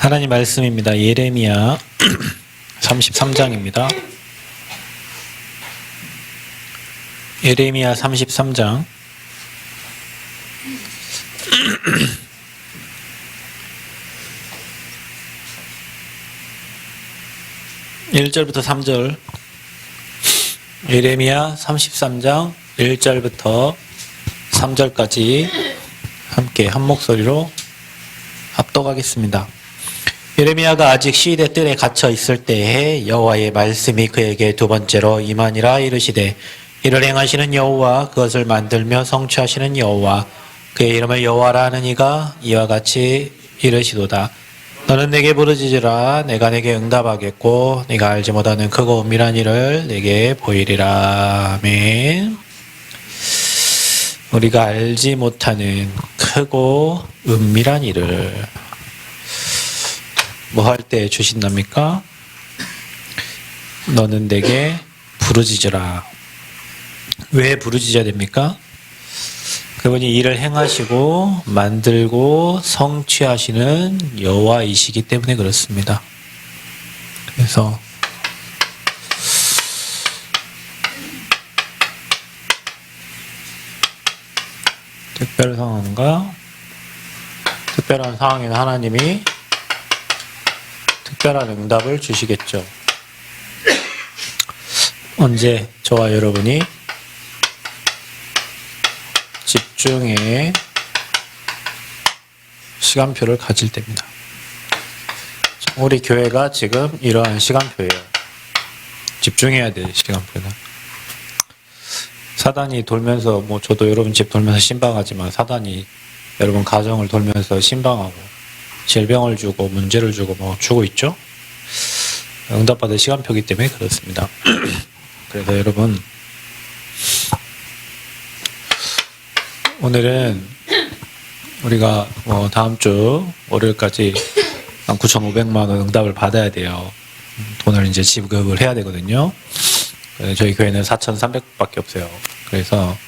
하나님 말씀입니다. 예레미야 33장입니다. 예레미야 33장 1절부터 3절. 예레미야 33장 1절부터 3절까지 함께 한 목소리로 합독하겠습니다. 예레미야가 아직 시대 뜰에 갇혀 있을 때에 여호와의 말씀이 그에게 두 번째로 임하니라. 이르시되 이를 행하시는 여호와, 그것을 만들며 성취하시는 여호와, 그의 이름을 여호와라 하는 이가 이와 같이 이르시도다. 너는 내게 부르짖으라. 내가 내게 응답하겠고 네가 알지 못하는 크고 은밀한 일을 내게 보이리라. 아멘. 우리가 알지 못하는 크고 은밀한 일을 뭐 할 때 주신답니까? 너는 내게 부르짖으라. 왜 부르짖어야 됩니까? 그분이 일을 행하시고 만들고 성취하시는 여호와이시기 때문에 그렇습니다. 그래서 특별한 상황에는 하나님이 특별한 응답을 주시겠죠. 언제? 저와 여러분이 집중의 시간표를 가질 때입니다. 우리 교회가 지금 이러한 시간표예요. 집중해야 될 시간표는. 사단이 돌면서, 저도 여러분 집 돌면서 신방하지만 사단이 여러분 가정을 돌면서 신방하고 질병을 주고 문제를 주고 주고 있죠. 응답받을 시간표이기 때문에 그렇습니다. 그래서 여러분, 오늘은 우리가 다음 주 월요일까지 9,500만 원 응답을 받아야 돼요. 돈을 이제 지급을 해야 되거든요. 저희 교회는 4,300밖에 없어요. 그래서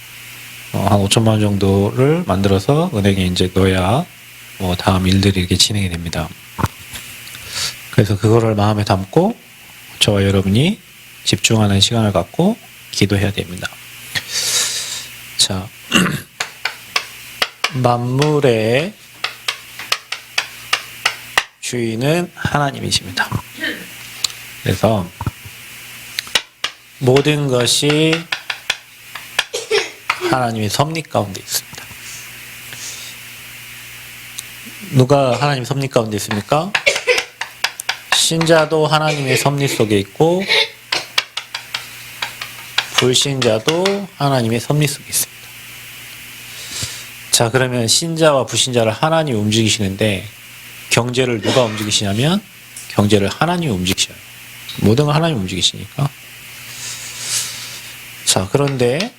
한 5천만 원 정도를 만들어서 은행에 이제 넣어야 다음 일들이 이렇게 진행이 됩니다. 그래서 그거를 마음에 담고 저와 여러분이 집중하는 시간을 갖고 기도해야 됩니다. 자, 만물의 주인은 하나님이십니다. 그래서 모든 것이 하나님의 섭리 가운데 있습니다. 누가 하나님의 섭리 가운데 있습니까? 신자도 하나님의 섭리 속에 있고 불신자도 하나님의 섭리 속에 있습니다. 자, 그러면 신자와 불신자를 하나님이 움직이시는데 경제를 누가 움직이시냐면 경제를 하나님이 움직이셔요. 모든 걸 하나님이 움직이시니까. 자, 그런데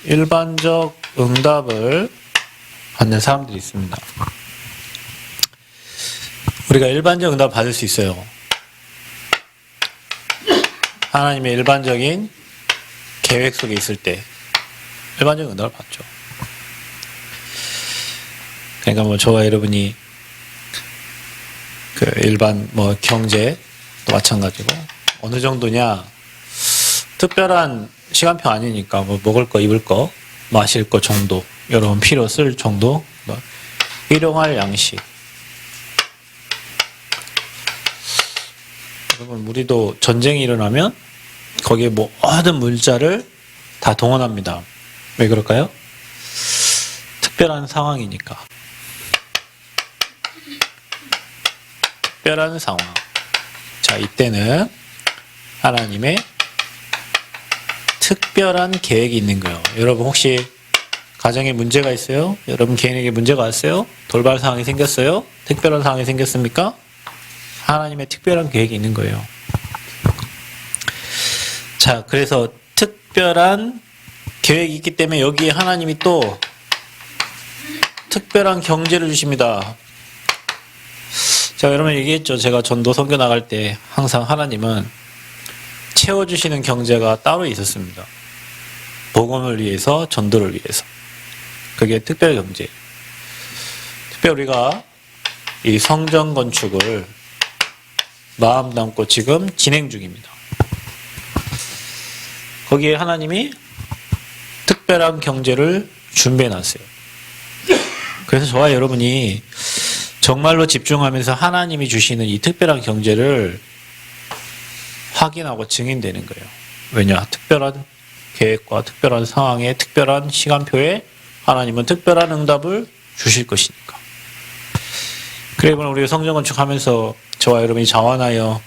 일반적 응답을 받는 사람들이 있습니다. 우리가 일반적 응답을 받을 수 있어요. 하나님의 일반적인 계획 속에 있을 때 일반적인 응답을 받죠. 그러니까 저와 여러분이 그 일반 경제도 마찬가지고 어느 정도냐, 특별한 시간표 아니니까 먹을 거, 입을 거, 마실 거 정도, 여러분 필요 쓸 정도, 일용할 양식. 여러분, 우리도 전쟁이 일어나면 거기에 모든 물자를 다 동원합니다. 왜 그럴까요? 특별한 상황이니까. 특별한 상황. 자, 이때는 하나님의 특별한 계획이 있는 거예요. 여러분 혹시 가정에 문제가 있어요? 여러분 개인에게 문제가 왔어요? 돌발 상황이 생겼어요? 특별한 상황이 생겼습니까? 하나님의 특별한 계획이 있는 거예요. 자, 그래서 특별한 계획이 있기 때문에 여기에 하나님이 또 특별한 경제를 주십니다. 제가 여러분 얘기했죠. 제가 전도 선교 나갈 때 항상 하나님은 채워주시는 경제가 따로 있었습니다. 복음을 위해서, 전도를 위해서. 그게 특별 경제. 특별히 우리가 이 성전 건축을 마음 담고 지금 진행 중입니다. 거기에 하나님이 특별한 경제를 준비해 놨어요. 그래서 저와 여러분이 정말로 집중하면서 하나님이 주시는 이 특별한 경제를 확인하고 증인되는 거예요. 왜냐? 특별한 계획과 특별한 상황에 특별한 시간표에 하나님은 특별한 응답을 주실 것이니까. 그래서 우리 성전 건축하면서 저와 여러분이 자원하여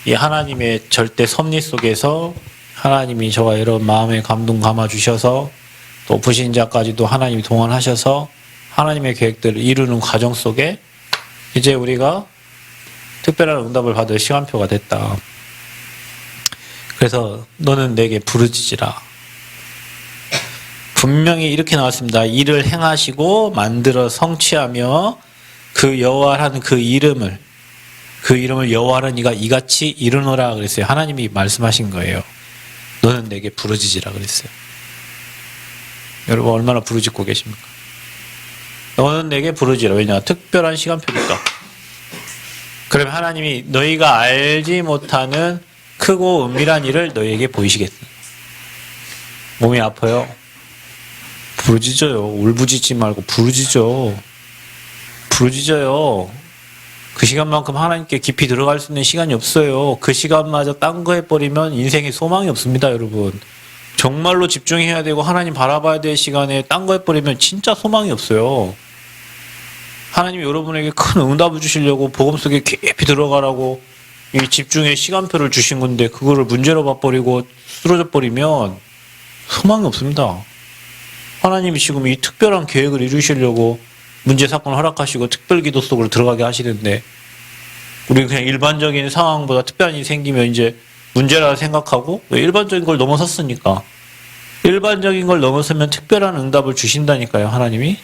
이 하나님의 절대 섭리 속에서 하나님이 저와 여러분 마음에 감동 감아 주셔서 또 부신자까지도 하나님이 동원하셔서 하나님의 계획들을 이루는 과정 속에 이제 우리가 특별한 응답을 받을 시간표가 됐다. 그래서 너는 내게 부르짖으라. 분명히 이렇게 나왔습니다. 이를 행하시고 만들어 성취하며 그 여호와라는 그 이름을 여호와는 이가 이같이 이루노라 그랬어요. 하나님이 말씀하신 거예요. 너는 내게 부르짖으라 그랬어요. 여러분 얼마나 부르짖고 계십니까? 너는 내게 부르짖으라. 왜냐? 특별한 시간표니까. 그러면 하나님이 너희가 알지 못하는 크고 은밀한 일을 너희에게 보이시겠다. 몸이 아파요? 부르짖어요. 울부짖지 말고 부르짖어요. 그 시간만큼 하나님께 깊이 들어갈 수 있는 시간이 없어요. 그 시간마저 딴 거 해버리면 인생에 소망이 없습니다, 여러분. 정말로 집중해야 되고 하나님 바라봐야 될 시간에 딴 거 해버리면 진짜 소망이 없어요. 하나님이 여러분에게 큰 응답을 주시려고 복음 속에 깊이 들어가라고 이 집중의 시간표를 주신 건데 그거를 문제로 봐버리고 쓰러져 버리면 소망이 없습니다. 하나님이 지금 이 특별한 계획을 이루시려고 문제 사건을 허락하시고 특별 기도 속으로 들어가게 하시는데 우리 그냥 일반적인 상황보다 특별한 일이 생기면 이제 문제라 생각하고 일반적인 걸 넘어섰으니까 일반적인 걸 넘어서면 특별한 응답을 주신다니까요, 하나님이.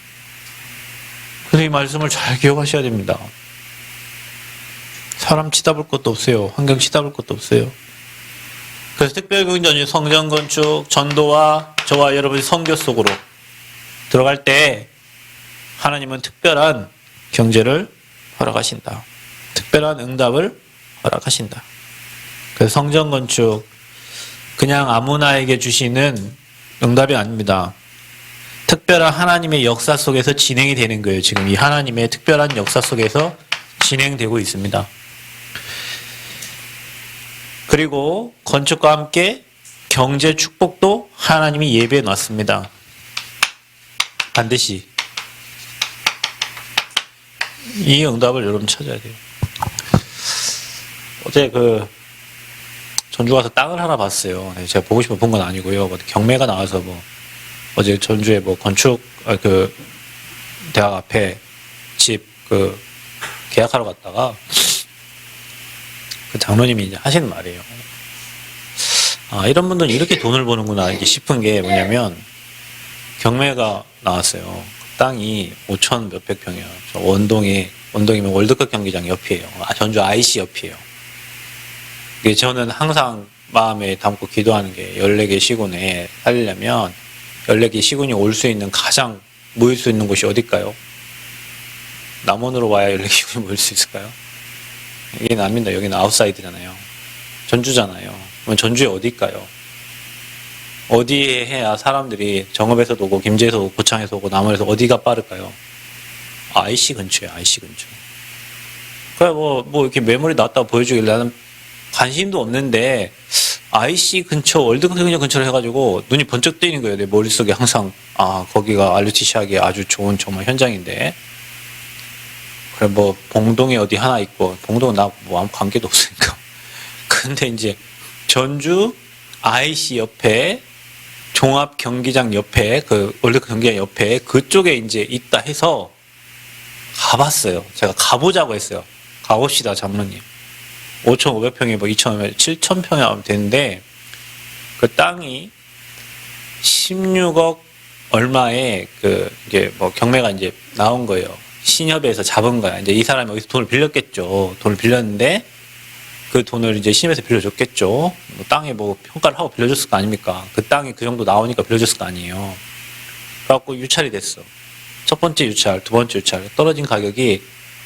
그래서 이 말씀을 잘 기억하셔야 됩니다. 사람 치다볼 것도 없어요. 환경 치다볼 것도 없어요. 그래서 특별경전 성전 건축 전도와 저와 여러분의 선교 속으로 들어갈 때 하나님은 특별한 경제를 허락하신다. 특별한 응답을 허락하신다. 그래서 성전 건축 그냥 아무나에게 주시는 응답이 아닙니다. 특별한 하나님의 역사 속에서 진행이 되는 거예요. 지금 이 하나님의 특별한 역사 속에서 진행되고 있습니다. 그리고 건축과 함께 경제 축복도 하나님이 예배해 놨습니다. 반드시 이 응답을 여러분 찾아야 돼요. 어제 전주 가서 땅을 하나 봤어요. 제가 보고 싶어 본 건 아니고요. 경매가 나와서 어제 전주에 건축 대학 앞에 집 계약하러 갔다가 그 장로님이 이제 하시는 말이에요. 아, 이런 분들은 이렇게 돈을 버는구나 이렇게 싶은 게 뭐냐면 경매가 나왔어요. 그 땅이 5천 몇백 평이에요. 원동이면 월드컵 경기장 옆이에요. 전주 IC 옆이에요. 이게 저는 항상 마음에 담고 기도하는 게 14개 시군에 살리려면 14개 시군이 올 수 있는 가장 모일 수 있는 곳이 어딜까요? 남원으로 와야 14개 시군이 모일 수 있을까요? 여기는 아닙니다. 여기는 아웃사이드잖아요. 전주잖아요. 그럼 전주에 어딜까요? 어디에 해야 사람들이 정읍에서도 오고 김제에서 오고 고창에서 오고 남원에서 어디가 빠를까요? IC 근처에 IC 근처. 그래 이렇게 메모리 나왔다고 보여주길래 나는 관심도 없는데 IC 근처 월드컵 경기장 근처로 해가지고 눈이 번쩍 뜨이는 거예요. 내 머릿속에 항상 거기가 알루티시하게 아주 좋은 정말 현장인데 그래 봉동에 어디 하나 있고 봉동은 나 아무 관계도 없으니까 근데 이제 전주 IC 옆에 종합 경기장 옆에 월드컵 경기장 옆에 그쪽에 이제 있다 해서 가봤어요. 제가 가보자고 했어요. 가봅시다, 장로님. 5,500평에 2,500, 7,000평이 하면 되는데 그 땅이 16억 얼마에 이게 경매가 이제 나온 거예요. 신협에서 잡은 거야. 이제 이 사람이 여기서 돈을 빌렸겠죠. 돈을 빌렸는데 그 돈을 이제 신협에서 빌려줬겠죠. 땅에 평가를 하고 빌려줬을 거 아닙니까? 그 땅이 그 정도 나오니까 빌려줬을 거 아니에요. 그래갖고 유찰이 됐어. 첫 번째 유찰, 두 번째 유찰 떨어진 가격이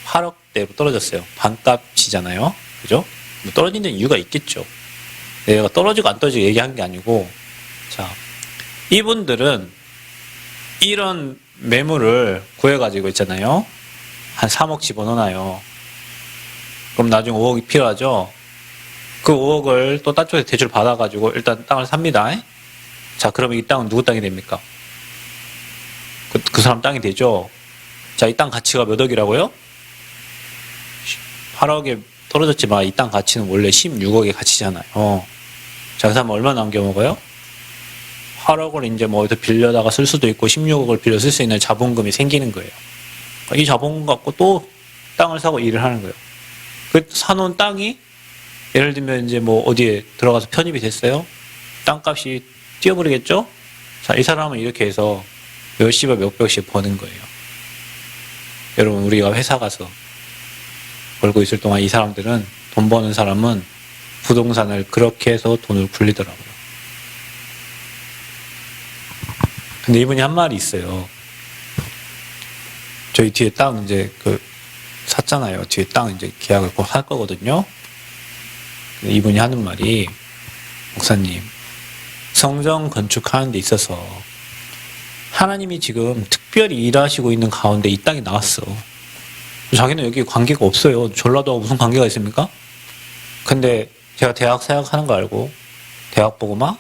8억대로 떨어졌어요. 반값이잖아요. 그죠? 뭐 떨어진 데는 이유가 있겠죠. 내가 떨어지고 안 떨어지고 얘기한 게 아니고, 자, 이분들은 이런 매물을 구해가지고 있잖아요. 한 3억 집어넣어놔요. 그럼 나중에 5억이 필요하죠. 그 5억을 또 딴 쪽에서 대출 받아가지고 일단 땅을 삽니다. 자, 그러면 이 땅은 누구 땅이 됩니까? 그 사람 땅이 되죠. 자, 이 땅 가치가 몇 억이라고요? 8억에 떨어졌지만 이 땅 가치는 원래 16억의 가치잖아요. 자, 그 사람 얼마 남겨먹어요? 8억을 이제 뭐 어디서 빌려다가 쓸 수도 있고 16억을 빌려 쓸 수 있는 자본금이 생기는 거예요. 이 자본금 갖고 또 땅을 사고 일을 하는 거예요. 그 사놓은 땅이 예를 들면 이제 뭐 어디에 들어가서 편입이 됐어요. 땅값이 뛰어버리겠죠? 자, 이 사람은 이렇게 해서 몇십억 몇백씩 버는 거예요. 여러분, 우리가 회사 가서 벌고 있을 동안 이 사람들은, 돈 버는 사람은 부동산을 그렇게 해서 돈을 굴리더라고요. 근데 이분이 한 말이 있어요. 저희 뒤에 땅 이제 샀잖아요. 뒤에 땅 이제 계약을 꼭 할 거거든요. 이분이 하는 말이, 목사님, 성전 건축하는 데 있어서 하나님이 지금 특별히 일하시고 있는 가운데 이 땅이 나왔어. 자기는 여기 관계가 없어요. 전라도하고 무슨 관계가 있습니까? 근데 제가 대학 생각하는 거 알고 대학 보고마,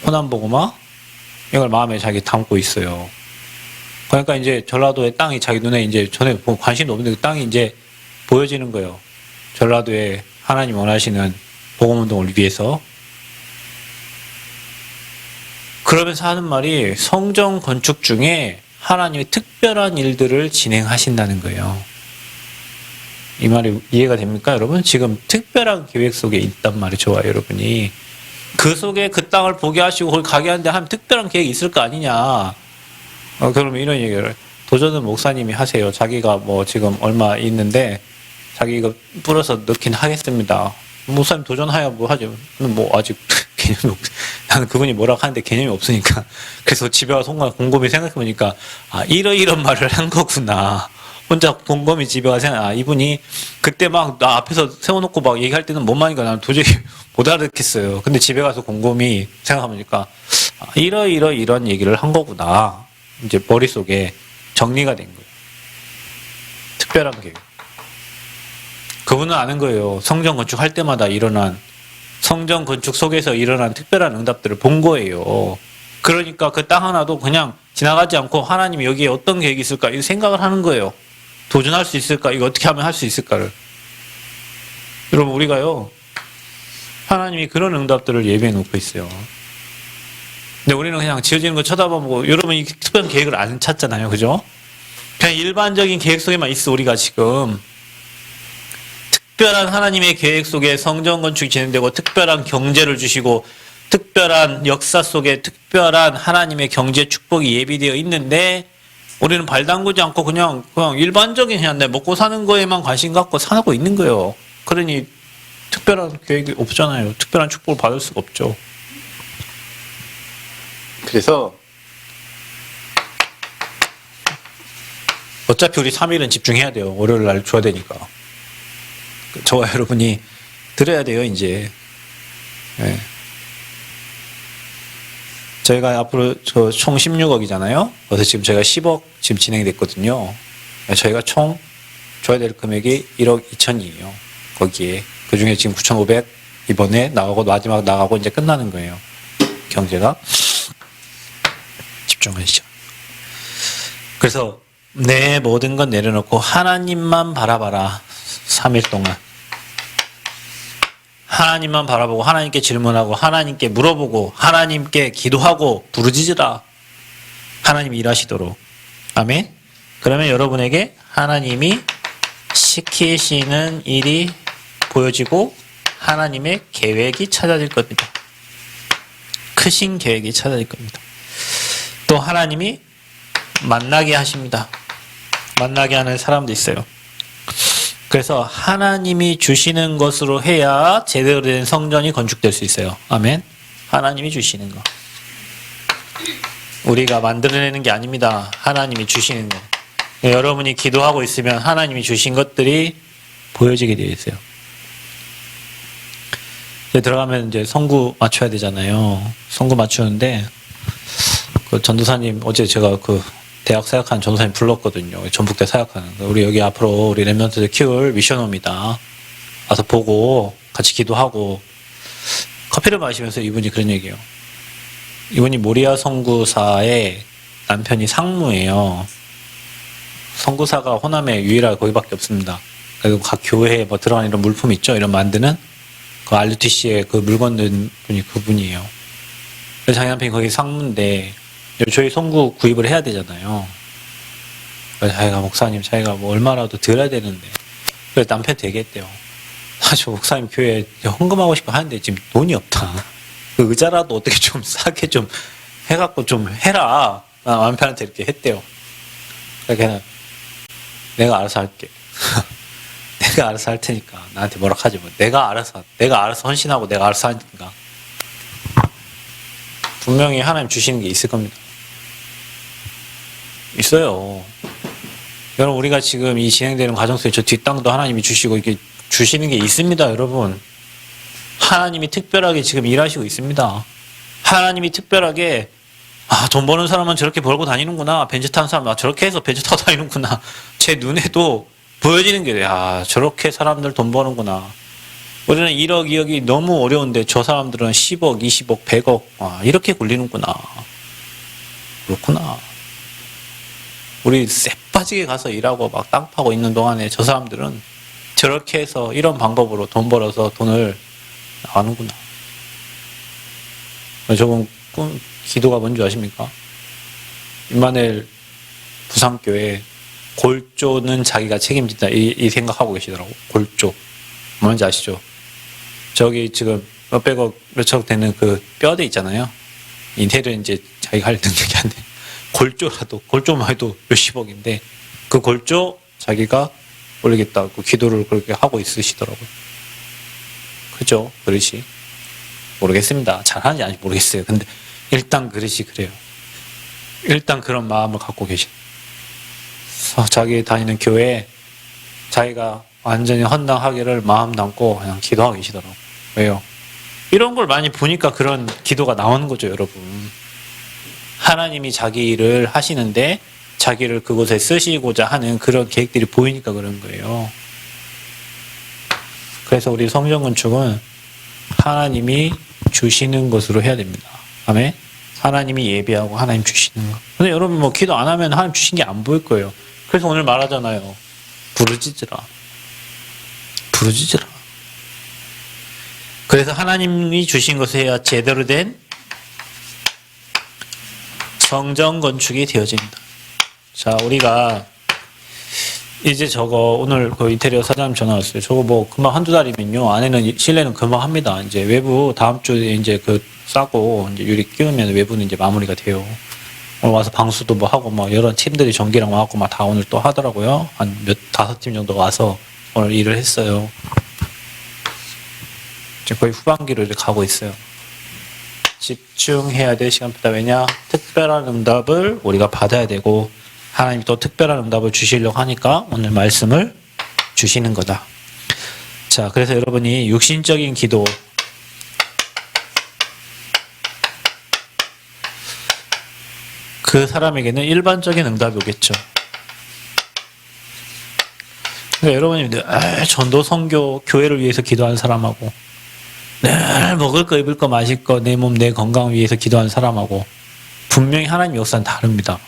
호남 보고마 이걸 마음에 자기 담고 있어요. 그러니까 이제 전라도의 땅이 자기 눈에 이제 전에 관심도 없는데 그 땅이 이제 보여지는 거예요. 전라도에 하나님 원하시는 복음운동을 위해서. 그러면서 하는 말이 성전 건축 중에 하나님이 특별한 일들을 진행하신다는 거예요. 이 말이 이해가 됩니까, 여러분? 지금 특별한 계획 속에 있단 말이 좋아요, 여러분이. 그 속에 그 땅을 보게 하시고 거기 가게 하는데 하면 특별한 계획이 있을 거 아니냐. 그러면 이런 얘기를, 도전은 목사님이 하세요. 자기가 뭐 지금 얼마 있는데 자기 이거 뿌려서 넣긴 하겠습니다. 목사님 도전하야 뭐 하죠. 뭐 아직 개념이 없, 나는 그분이 뭐라고 하는데 개념이 없으니까. 그래서 집에 와서 곰곰이 생각해보니까, 아, 이런 말을 한 거구나. 혼자 곰곰이 집에 와서 생각, 아, 이분이 그때 막 나 앞에서 세워놓고 막 얘기할 때는 뭔 말인가 나는 도저히 못 알아듣겠어요. 근데 집에 가서 곰곰이 생각해보니까, 아, 이런 얘기를 한 거구나. 이제 머릿속에 정리가 된 거예요. 특별한 계획. 그분은 아는 거예요. 성전 건축할 때마다 일어난, 성전 건축 속에서 일어난 특별한 응답들을 본 거예요. 그러니까 그 땅 하나도 그냥 지나가지 않고 하나님이 여기에 어떤 계획이 있을까 이 생각을 하는 거예요. 도전할 수 있을까? 이거 어떻게 하면 할 수 있을까를. 여러분, 우리가요, 하나님이 그런 응답들을 예비해 놓고 있어요. 근데 우리는 그냥 지어지는 거 쳐다보고, 여러분이 특별한 계획을 안 찾잖아요. 그죠? 그냥 일반적인 계획 속에만 있어, 우리가 지금. 특별한 하나님의 계획 속에 성전 건축이 진행되고, 특별한 경제를 주시고, 특별한 역사 속에 특별한 하나님의 경제 축복이 예비되어 있는데, 우리는 발 담그지 않고 그냥 일반적인 그냥 내 먹고 사는 거에만 관심 갖고 살고 있는 거예요. 그러니 특별한 계획이 없잖아요. 특별한 축복을 받을 수가 없죠. 그래서 어차피 우리 3일은 집중해야 돼요. 월요일 날 줘야 되니까. 저와 여러분이 들어야 돼요, 이제. 네. 저희가 앞으로 총 16억이잖아요. 그래서 지금 저희가 10억 지금 진행이 됐거든요. 저희가 총 줘야 될 금액이 1억 2천이에요. 거기에. 그 중에 지금 9,500 이번에 나가고 마지막 나가고 이제 끝나는 거예요. 경제가. 집중하시죠. 그래서 내 모든 건 내려놓고 하나님만 바라봐라. 3일 동안. 하나님만 바라보고 하나님께 질문하고 하나님께 물어보고 하나님께 기도하고 부르짖으라. 하나님이 일하시도록. 아멘. 그러면 여러분에게 하나님이 시키시는 일이 보여지고 하나님의 계획이 찾아질 겁니다. 크신 계획이 찾아질 겁니다. 또 하나님이 만나게 하십니다. 만나게 하는 사람도 있어요. 그래서 하나님이 주시는 것으로 해야 제대로 된 성전이 건축될 수 있어요. 아멘. 하나님이 주시는 거. 우리가 만들어내는 게 아닙니다. 하나님이 주시는 거. 여러분이 기도하고 있으면 하나님이 주신 것들이 보여지게 되어 있어요. 이제 들어가면 이제 성구 맞춰야 되잖아요. 성구 맞추는데 그 전도사님 어제 제가 그 대학 사역하는 전도사님 불렀거든요. 전북대 사역하는 우리 여기 앞으로 우리 렘넌트들 키울 미션홈이다. 와서 보고 같이 기도하고 커피를 마시면서 이분이 그런 얘기예요. 이분이 모리아 선구사의 남편이 상무예요. 선구사가 호남에 유일하게 거기밖에 없습니다. 그리고 각 교회에 뭐 들어가는 이런 물품 있죠. 이런 만드는 그 RUTC에 그 물건 넣은 분이 그분이에요. 그래서 자기 남편이 거기 상무인데 저희 송구 구입을 해야 되잖아요. 그래서 자기가 목사님 자기가 뭐 얼마라도 드려야 되는데 그래서 남편한테 얘기했대요. 저 목사님 교회에 헌금하고 싶어 하는데 지금 돈이 없다. 그 의자라도 어떻게 좀 싸게 좀 해갖고 좀 해라. 남편한테 이렇게 했대요. 그래서 내가 알아서 할게. 내가 알아서 할 테니까 나한테 뭐라 하지 뭐. 내가 알아서 헌신하고 내가 알아서 하니까. 분명히 하나님 주시는 게 있을 겁니다. 있어요. 여러분 우리가 지금 이 진행되는 과정 속에 저 뒷땅도 하나님이 주시고 이렇게 주시는 게 있습니다, 여러분. 하나님이 특별하게 지금 일하시고 있습니다. 하나님이 특별하게 돈 버는 사람은 저렇게 벌고 다니는구나. 벤츠 타는 사람 저렇게 해서 벤츠 타고 다니는구나. 제 눈에도 보여지는 게 저렇게 사람들 돈 버는구나. 우리는 1억, 2억이 너무 어려운데 저 사람들은 10억, 20억, 100억 이렇게 굴리는구나. 그렇구나. 우리 쎄빠지게 가서 일하고 막 땅 파고 있는 동안에 저 사람들은 저렇게 해서 이런 방법으로 돈 벌어서 돈을 나가는구나. 저분 기도가 뭔지 아십니까? 임마누엘 부산교회 골조는 자기가 책임진다 이 생각하고 계시더라고. 골조 뭔지 아시죠? 저기 지금 몇백억 몇천억 되는 그 뼈대 있잖아요. 인테리어 이제 자기가 할 능력이 안 돼. 골조만 해도 몇십억인데 그 골조 자기가 올리겠다고 기도를 그렇게 하고 있으시더라고요. 그죠? 그릇이 모르겠습니다. 잘하는지 아닌지 모르겠어요. 근데 일단 그릇이 그래요. 일단 그런 마음을 갖고 계신. 자기 다니는 교회에 자기가 완전히 헌당하기를 마음 담고 그냥 기도하고 계시더라고요. 왜요? 이런 걸 많이 보니까 그런 기도가 나오는 거죠, 여러분. 하나님이 자기 일을 하시는데 자기를 그곳에 쓰시고자 하는 그런 계획들이 보이니까 그런 거예요. 그래서 우리 성전 건축은 하나님이 주시는 것으로 해야 됩니다. 아멘. 하나님이 예비하고 하나님 주시는 것. 근데 여러분 뭐 기도 안 하면 하나님 주신 게 안 보일 거예요. 그래서 오늘 말하잖아요. 부르짖으라. 그래서 하나님이 주신 것을 해야 제대로 된 성전 건축이 되어집니다. 자, 우리가 이제 저거 오늘 그 인테리어 사장님 전화 왔어요. 저거 뭐 금방 한두 달이면요. 안에는 실내는 금방 합니다. 이제 외부 다음 주에 이제 그 싸고 이제 유리 끼우면 외부는 이제 마무리가 돼요. 오늘 와서 방수도 뭐 하고 막 여러 팀들이 전기랑 와갖고 막 다 오늘 또 하더라고요. 한 다섯 팀 정도 와서 오늘 일을 했어요. 지금 거의 후반기로 이렇게 가고 있어요. 집중해야 될 시간입니다. 왜냐? 특별한 응답을 우리가 받아야 되고 하나님이 또 특별한 응답을 주시려고 하니까 오늘 말씀을 주시는 거다. 자, 그래서 여러분이 육신적인 기도 그 사람에게는 일반적인 응답이 오겠죠. 그러니까 여러분이 전도 선교 교회를 위해서 기도하는 사람하고 늘 먹을 거 입을 거 마실 거 내 몸 내 건강을 위해서 기도하는 사람하고 분명히 하나님 역사는 다릅니다.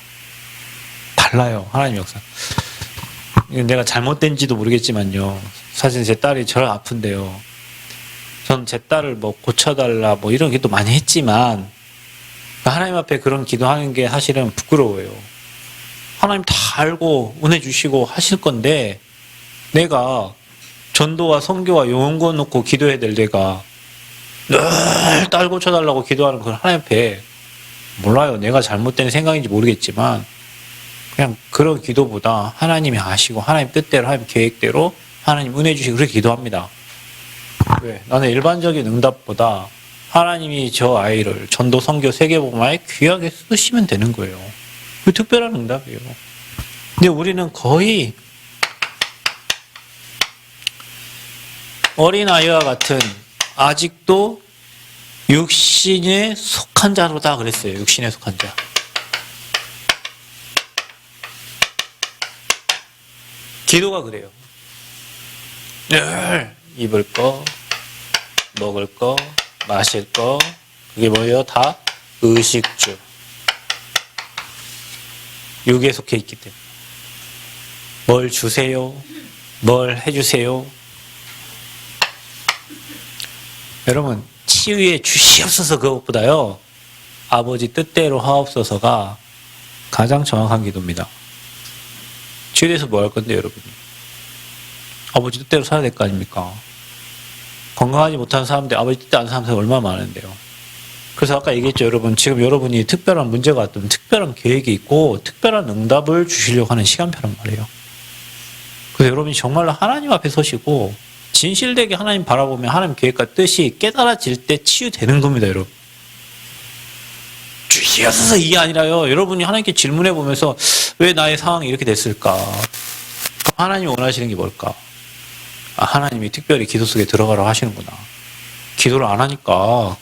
달라요. 하나님 역사. 내가 잘못된지도 모르겠지만요. 사실 제 딸이 저를 아픈데요. 전 제 딸을 뭐 고쳐달라 뭐 이런 기도 많이 했지만 하나님 앞에 그런 기도하는 게 사실은 부끄러워요. 하나님 다 알고 은혜 주시고 하실 건데 내가 전도와 선교와 영혼 놓고 기도해야 될 내가 늘 딸 고쳐달라고 기도하는 그 하나님 앞에 몰라요. 내가 잘못된 생각인지 모르겠지만 그냥 그런 기도보다 하나님이 아시고 하나님 뜻대로 하나님 계획대로 하나님 은혜 주시고 그렇게 기도합니다. 왜? 나는 일반적인 응답보다 하나님이 저 아이를 전도 선교 세계복음화에 귀하게 쓰시면 되는 거예요. 그 특별한 응답이에요. 근데 우리는 거의 어린아이와 같은 아직도 육신에 속한 자로다 그랬어요. 육신에 속한 자. 기도가 그래요. 늘 입을 거, 먹을 거, 마실 거, 그게 뭐예요? 다 의식주. 육에 속해 있기 때문에. 뭘 주세요? 뭘 해주세요? 여러분, 치유에 주시옵소서 그것보다요, 아버지 뜻대로 하옵소서가 가장 정확한 기도입니다. 치유돼서 뭐 할 건데, 여러분이? 아버지 뜻대로 살아야 될 거 아닙니까? 건강하지 못한 사람들, 아버지 뜻대로 안 사는 사람이 얼마나 많은데요. 그래서 아까 얘기했죠, 여러분. 지금 여러분이 특별한 문제가 왔다면 특별한 계획이 있고, 특별한 응답을 주시려고 하는 시간표란 말이에요. 그래서 여러분이 정말로 하나님 앞에 서시고, 진실되게 하나님 바라보면 하나님 계획과 뜻이 깨달아질 때 치유되는 겁니다, 여러분. 주시옵소서 이게 아니라요. 여러분이 하나님께 질문해 보면서 왜 나의 상황이 이렇게 됐을까? 하나님이 원하시는 게 뭘까? 아, 하나님이 특별히 기도 속에 들어가라고 하시는구나. 기도를 안 하니까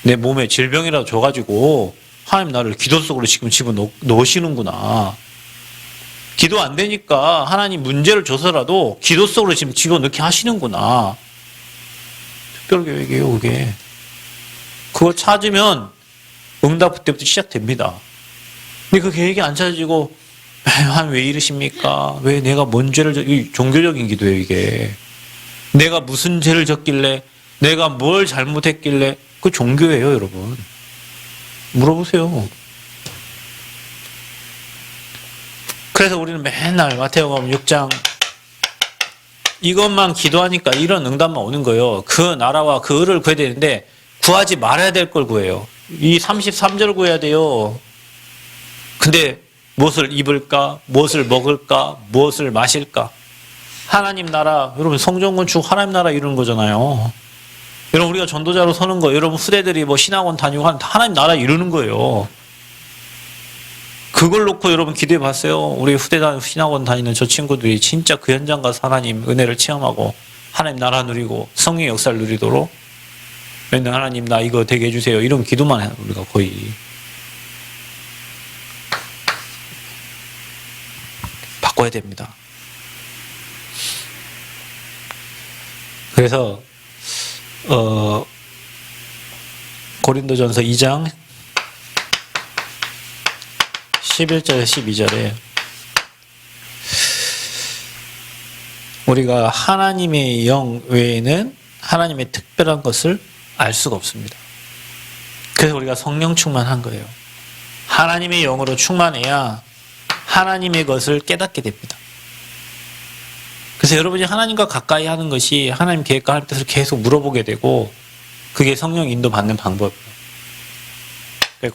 내 몸에 질병이라도 줘가지고 하나님 나를 기도 속으로 지금 집어넣으시는구나. 기도 안 되니까 하나님 문제를 줘서라도 기도 속으로 지금 집어넣게 하시는구나. 특별계획이에요, 그게. 그거 찾으면 응답 그때부터 시작됩니다. 근데 그 계획이 안 찾아지고, 하나님 왜 이러십니까? 왜 내가 뭔 죄를, 종교적인 기도예요, 이게. 내가 무슨 죄를 졌길래, 내가 뭘 잘못했길래, 그 종교예요, 여러분. 물어보세요. 그래서 우리는 맨날 마태복음 6장 이것만 기도하니까 이런 응답만 오는 거예요. 그 나라와 그 의를 구해야 되는데 구하지 말아야 될 걸 구해요. 이 33절 구해야 돼요. 근데 무엇을 입을까? 무엇을 먹을까? 무엇을 마실까? 하나님 나라, 여러분 성전 건축 하나님 나라 이루는 거잖아요. 여러분 우리가 전도자로 서는 거, 여러분 후대들이 뭐 신학원 다니고 하는 하나님 나라 이루는 거예요. 그걸 놓고 여러분 기도해 봤어요? 우리 후대단 신학원 다니는 저 친구들이 진짜 그 현장 가서 하나님 은혜를 체험하고 하나님 나라 누리고 성령의 역사를 누리도록 맨날 하나님 나 이거 되게 해주세요. 이런 기도만 해요. 우리가 거의. 바꿔야 됩니다. 그래서 고린도전서 2장 11절에 12절에 우리가 하나님의 영 외에는 하나님의 특별한 것을 알 수가 없습니다. 그래서 우리가 성령 충만한 거예요. 하나님의 영으로 충만해야 하나님의 것을 깨닫게 됩니다. 그래서 여러분이 하나님과 가까이 하는 것이 하나님 계획과 하나님 뜻을 계속 물어보게 되고 그게 성령 인도 받는 방법이에요.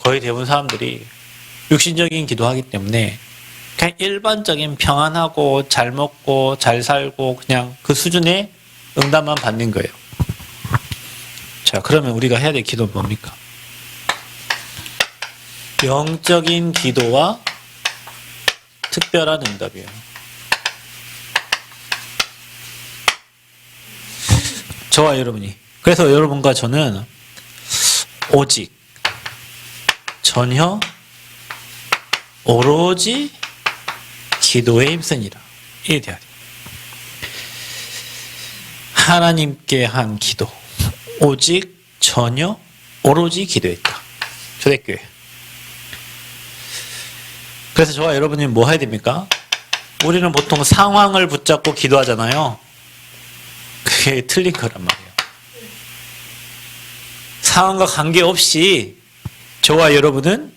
거의 대부분 사람들이 육신적인 기도하기 때문에 그냥 일반적인 평안하고 잘 먹고 잘 살고 그냥 그 수준의 응답만 받는 거예요. 자, 그러면 우리가 해야 될 기도는 뭡니까? 영적인 기도와 특별한 응답이에요. 저와 여러분이. 그래서 여러분과 저는 오직 전혀 오로지 기도에 힘쓰니라. 이게 돼야 돼요. 하나님께 한 기도. 오직 전혀 오로지 기도했다. 초대교회. 그래서 저와 여러분이 뭐 해야 됩니까? 우리는 보통 상황을 붙잡고 기도하잖아요. 그게 틀린 거란 말이에요. 상황과 관계없이 저와 여러분은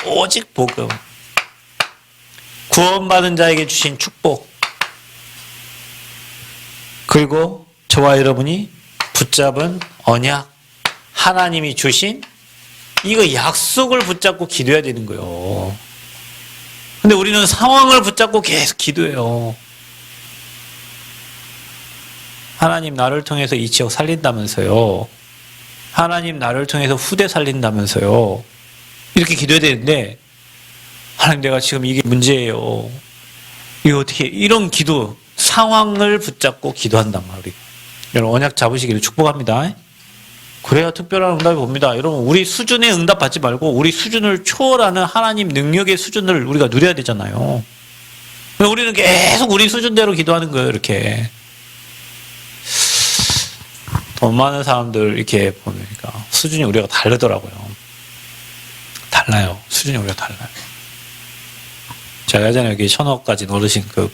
오직 복음, 구원받은 자에게 주신 축복, 그리고 저와 여러분이 붙잡은 언약, 하나님이 주신 이거 약속을 붙잡고 기도해야 되는 거예요. 근데 우리는 상황을 붙잡고 계속 기도해요. 하나님 나를 통해서 이 지역 살린다면서요. 하나님 나를 통해서 후대 살린다면서요. 이렇게 기도해야 되는데 하나님, 내가 지금 이게 문제예요. 이거 어떻게, 이런 기도, 상황을 붙잡고 기도한단 말이에요. 여러분, 언약 잡으시기를 축복합니다. 그래야 특별한 응답이 옵니다. 여러분, 우리 수준의 응답 받지 말고 우리 수준을 초월하는 하나님 능력의 수준을 우리가 누려야 되잖아요. 우리는 계속 우리 수준대로 기도하는 거예요, 이렇게. 돈 많은 사람들 이렇게 보니까 수준이 우리가 다르더라고요. 달라요. 수준이 우리가 달라요. 제가 예전에 여기 1,000억까지 노르신 그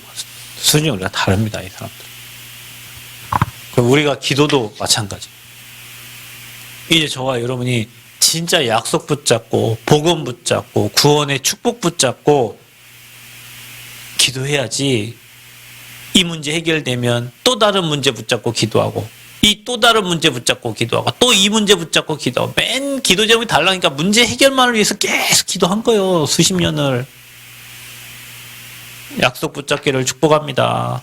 수준이 우리가 다릅니다, 이 사람들. 그럼 우리가 기도도 마찬가지. 이제 저와 여러분이 진짜 약속 붙잡고 복음 붙잡고 구원의 축복 붙잡고 기도해야지 이 문제 해결되면 또 다른 문제 붙잡고 기도하고 이 또 다른 문제 붙잡고 기도하고 또 이 문제 붙잡고 기도하고 맨 기도 제목이 달라니까 문제 해결만을 위해서 계속 기도한 거예요. 수십 년을. 약속 붙잡기를 축복합니다.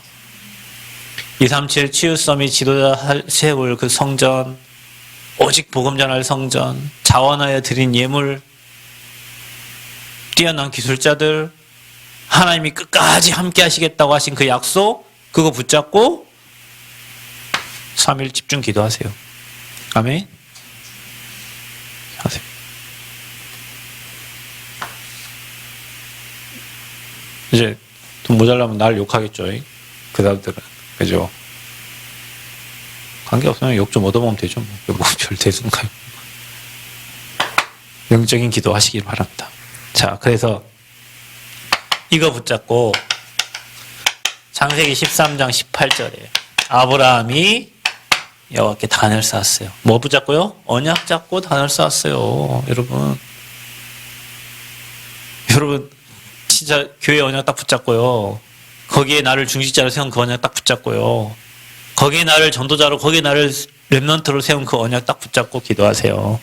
237 치유섬이 지도자 세울 그 성전, 오직 복음 전할 성전, 자원하여 드린 예물, 뛰어난 기술자들, 하나님이 끝까지 함께 하시겠다고 하신 그 약속, 그거 붙잡고 3일 집중 기도하세요. 아멘. 하세요. 이제 돈 모자라면 날 욕하겠죠. 그 사람들은. 그죠? 관계없으면 욕 좀 얻어먹으면 되죠. 뭐 별 대수인가요? 영적인 기도 하시길 바랍니다. 자, 그래서 이거 붙잡고 창세기 13장 18절에 아브라함이 여호와께 단을 쌓았어요. 뭐 붙잡고요? 언약 잡고 단을 쌓았어요. 여러분 진짜 교회 언약 딱 붙잡고요. 거기에 나를 중직자로 세운 그 언약 딱 붙잡고요. 거기에 나를 전도자로, 거기에 나를 렘넌트로 세운 그 언약 딱 붙잡고 기도하세요.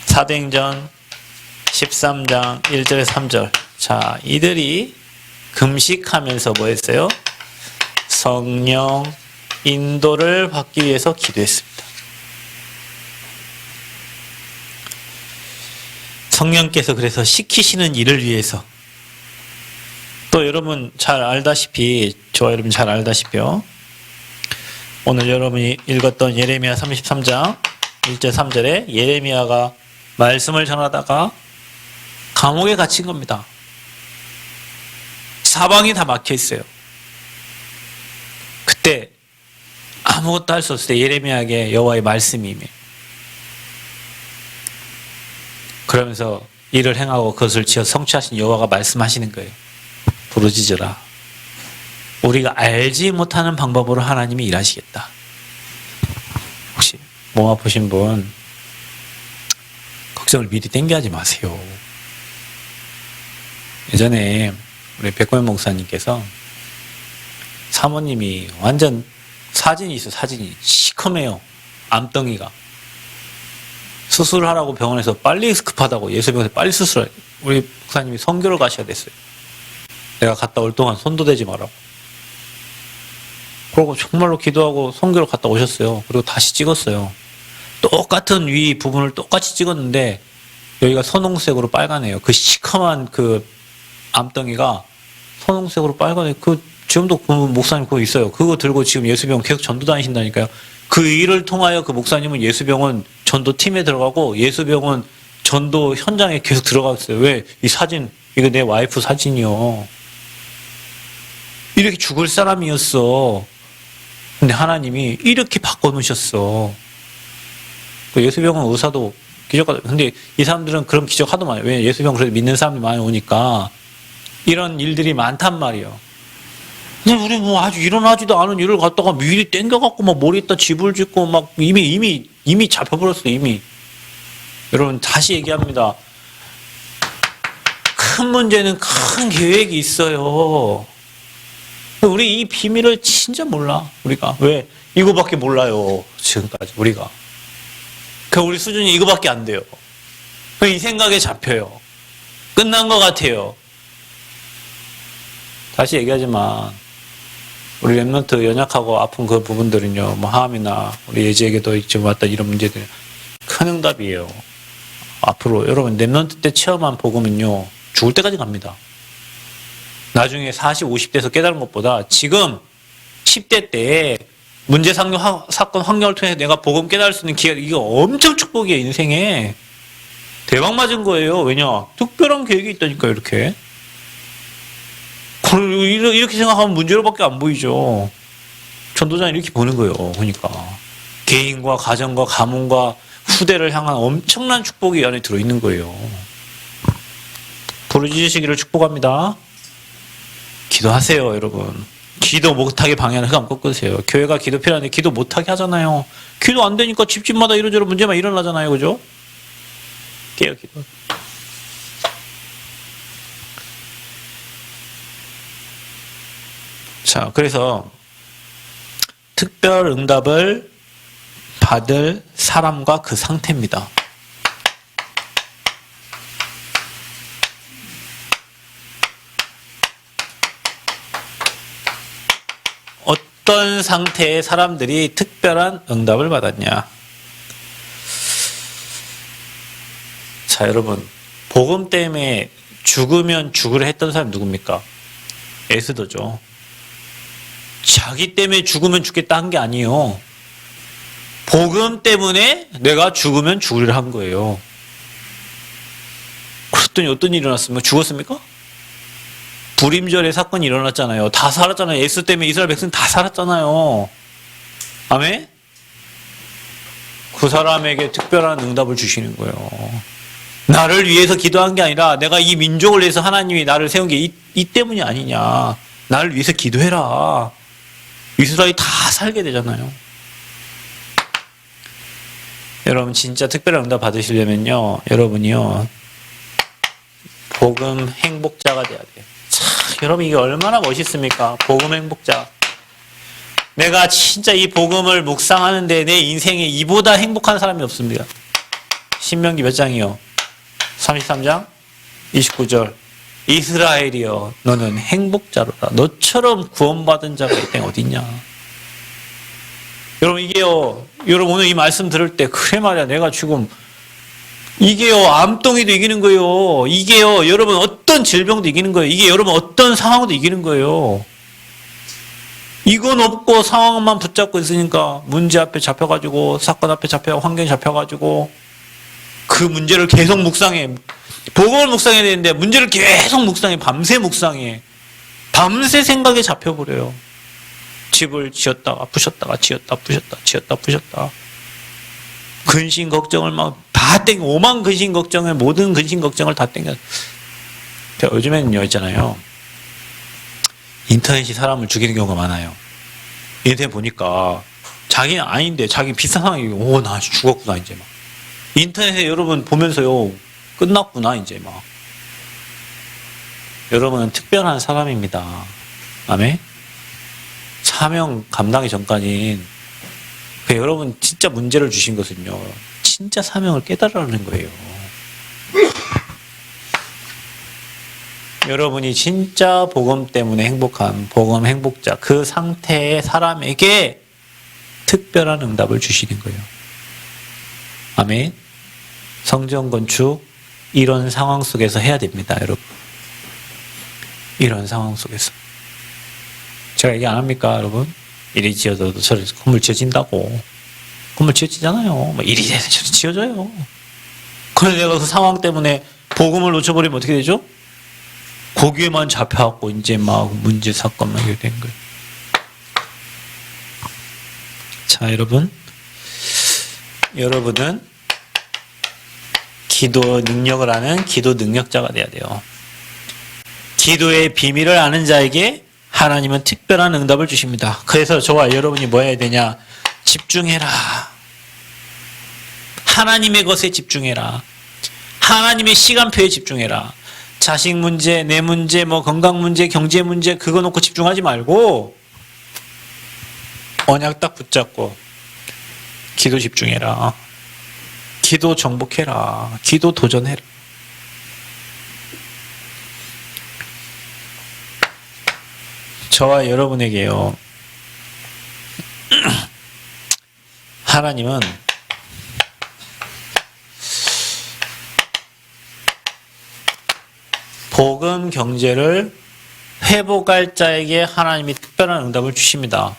사도행전 13장 1절에 3절. 자, 이들이 금식하면서 뭐 했어요? 성령 인도를 받기 위해서 기도했습니다. 성령께서 그래서 시키시는 일을 위해서, 또 여러분 잘 알다시피, 저와 여러분 잘 알다시피요. 오늘 여러분이 읽었던 예레미야 33장 1절 3절에 예레미야가 말씀을 전하다가 감옥에 갇힌 겁니다. 사방이 다 막혀 있어요. 그때 아무것도 할 수 없을 때 예레미야에게 여호와의 말씀이 임해요. 그러면서 일을 행하고 그것을 지어 성취하신 여호와가 말씀하시는 거예요. 부르짖으라. 우리가 알지 못하는 방법으로 하나님이 일하시겠다. 혹시 몸 아프신 분 걱정을 미리 땡겨하지 마세요. 예전에 우리 백고현 목사님께서 사모님이 완전 사진이 있어요. 사진이 시커매요. 암덩이가. 수술하라고 병원에서 빨리 급하다고 예수병원에서 빨리 수술해. 우리 목사님이 선교를 가셔야 됐어요. 내가 갔다 올 동안 손도 대지 말라고. 그러고 정말로 기도하고 선교를 갔다 오셨어요. 그리고 다시 찍었어요. 똑같은 위 부분을 똑같이 찍었는데 여기가 선홍색으로 빨간해요. 그 시커먼 그 암덩이가 선홍색으로 빨간해. 그 지금도 그 목사님 그거 있어요. 그거 들고 지금 예수병원 계속 전도 다니신다니까요. 그 일을 통하여 그 목사님은 예수병원 전도팀에 들어가고 예수병원 전도 현장에 계속 들어갔어요. 왜? 이 사진, 이거 내 와이프 사진이요. 이렇게 죽을 사람이었어. 근데 하나님이 이렇게 바꿔놓으셨어. 그 예수병원 의사도 기적하다. 근데 이 사람들은 그런 기적 하도 많아요. 왜? 예수병원 그래도 믿는 사람이 많이 오니까 이런 일들이 많단 말이에요. 근데 우리 뭐 아주 일어나지도 않은 일을 갖다가 미리 땡겨갖고 막 머리에다 집을 짓고 막 이미 잡혀버렸어, 이미. 여러분, 다시 얘기합니다. 큰 문제는 큰 계획이 있어요. 우리 이 비밀을 진짜 몰라, 우리가. 왜? 이거밖에 몰라요, 지금까지, 우리가. 우리 수준이 이거밖에 안 돼요. 이 생각에 잡혀요. 끝난 것 같아요. 다시 얘기하지만, 우리 렘넌트 연약하고 아픈 그 부분들은요, 뭐, 하암이나 우리 예지에게도 지금 왔던 이런 문제들, 큰 응답이에요. 앞으로 여러분 랩넌트 때 체험한 복음은요 죽을 때까지 갑니다. 나중에 40, 50대에서 깨달은 것보다 지금 10대 때 문제 사건 환경을 통해서 내가 복음 깨달을 수 있는 기회가 이거 엄청 축복이에요. 인생에 대박 맞은 거예요. 왜냐? 특별한 계획이 있다니까 이렇게. 이렇게 생각하면 문제로밖에 안 보이죠. 전도자는 이렇게 보는 거예요. 그러니까 개인과 가정과 가문과 후대를 향한 엄청난 축복이 이 안에 들어있는 거예요. 부르짖으시기를 축복합니다. 기도하세요, 여러분. 기도 못하게 방해하는 흑암 꺾으세요. 교회가 기도 필요한데 기도 못하게 하잖아요. 기도 안 되니까 집집마다 이러저러 문제만 일어나잖아요. 그죠? 깨요, 기도. 자, 그래서 특별 응답을 받을 사람과 그 상태입니다. 어떤 상태의 사람들이 특별한 응답을 받았냐? 자, 여러분, 복음 때문에 죽으면 죽으려 했던 사람이 누굽니까? 에스더죠. 자기 때문에 죽으면 죽겠다 한 게 아니에요. 복음 때문에 내가 죽으면 죽으리라 한 거예요. 그랬더니 어떤 일이 일어났습니까? 죽었습니까? 불임절의 사건이 일어났잖아요. 다 살았잖아요. 에스 때문에 이스라엘 백성 다 살았잖아요. 아멘? 그 사람에게 특별한 응답을 주시는 거예요. 나를 위해서 기도한 게 아니라 내가 이 민족을 위해서 하나님이 나를 세운 게 이 때문이 아니냐. 나를 위해서 기도해라. 이스라엘이 다 살게 되잖아요. 여러분 진짜 특별한 응답 받으시려면요. 여러분이요. 복음 행복자가 돼야 돼요. 참, 여러분 이게 얼마나 멋있습니까? 복음 행복자. 내가 진짜 이 복음을 묵상하는데 내 인생에 이보다 행복한 사람이 없습니다. 신명기 몇 장이요? 33장 29절. 이스라엘이여 너는 행복자로다. 너처럼 구원받은 자가 이 땅에 어딨냐. 여러분 이게요. 여러분 오늘 이 말씀 들을 때 그래 말이야 내가 지금 이게요 암덩이도 이기는 거예요. 이게요 여러분 어떤 질병도 이기는 거예요. 이게 여러분 어떤 상황도 이기는 거예요. 이건 없고 상황만 붙잡고 있으니까 문제 앞에 잡혀가지고 사건 앞에 잡혀 환경에 잡혀가지고 그 문제를 계속 묵상해. 복음을 묵상해야 되는데 문제를 계속 묵상해. 밤새 묵상해. 밤새 생각에 잡혀버려요. 집을 지었다가 부셨다가 지었다 부셨다 지었다 부셨다. 근심 걱정을 막 다 땡겨. 오만 근심 걱정을 모든 근심 걱정을 다 땡겨. 요즘에는요 있잖아요. 인터넷이 사람을 죽이는 경우가 많아요. 인터넷 보니까 자기는 아닌데 자기 비싼 상황이고 나 죽었구나 이제 막. 인터넷에 여러분 보면서요 끝났구나 이제 막. 여러분은 특별한 사람입니다. 아멘. 사명 감당이 전까진 여러분 진짜 문제를 주신 것은요 진짜 사명을 깨달으라는 거예요. 여러분이 진짜 복음 때문에 행복한 복음 행복자 그 상태의 사람에게 특별한 응답을 주시는 거예요. 아멘. 성전 건축 이런 상황 속에서 해야 됩니다, 여러분. 이런 상황 속에서. 제가 얘기 안 합니까, 여러분? 이리 지어져도 저리 건물 지어진다고. 건물 지어지잖아요. 뭐 이리 저리 지어져요. 그런데 내가 그 상황 때문에 복음을 놓쳐버리면 어떻게 되죠? 거기에만 잡혀갖고 이제 막 문제 사건만 이렇게 된 거예요. 자, 여러분은 기도 능력을 아는 기도 능력자가 돼야 돼요. 기도의 비밀을 아는 자에게 하나님은 특별한 응답을 주십니다. 그래서 저와 여러분이 뭐 해야 되냐? 집중해라. 하나님의 것에 집중해라. 하나님의 시간표에 집중해라. 자식 문제, 내 문제, 뭐 건강 문제, 경제 문제 그거 놓고 집중하지 말고 언약 딱 붙잡고 기도 집중해라. 기도 정복해라. 기도 도전해라. 저와 여러분에게요. 하나님은 복음 경제를 회복할 자에게 하나님이 특별한 응답을 주십니다.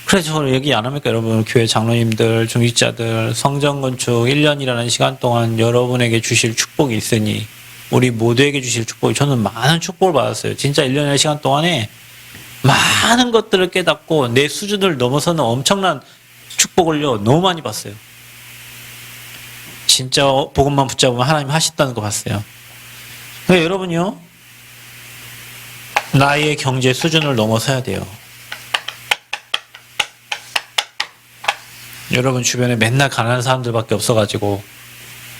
그래서 저는 얘기 안 합니까? 여러분, 교회 장로님들, 중직자들, 성전 건축 1년이라는 시간 동안 여러분에게 주실 축복이 있으니, 우리 모두에게 주실 축복이, 저는 많은 축복을 받았어요. 진짜 1년의 시간 동안에 많은 것들을 깨닫고 내 수준을 넘어서는 엄청난 축복을요, 너무 많이 봤어요. 진짜 복음만 붙잡으면 하나님 하신다는 거 봤어요. 그러니까 여러분요, 나의 경제 수준을 넘어서야 돼요. 여러분 주변에 맨날 가난한 사람들밖에 없어가지고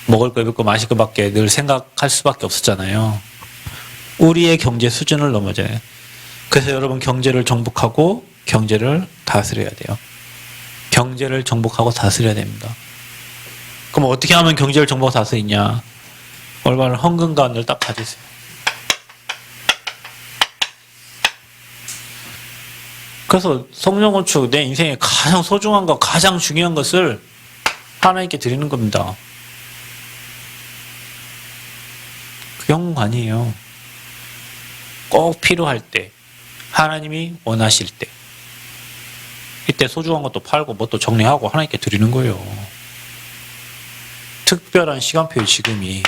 먹을 거 입을 거 마실 거밖에 늘 생각할 수밖에 없었잖아요. 우리의 경제 수준을 넘어져야 해요. 그래서 여러분 경제를 정복하고 경제를 다스려야 돼요. 경제를 정복하고 다스려야 됩니다. 그럼 어떻게 하면 경제를 정복하고 다스리냐? 올바른 헌금관을 딱 가지세요. 그래서 성전 건축, 내 인생에 가장 소중한 것, 가장 중요한 것을 하나님께 드리는 겁니다. 그게 헌금관이에요. 꼭 필요할 때, 하나님이 원하실 때, 이때 소중한 것도 팔고 뭣도 정리하고 하나님께 드리는 거예요. 특별한 시간표예요, 지금이.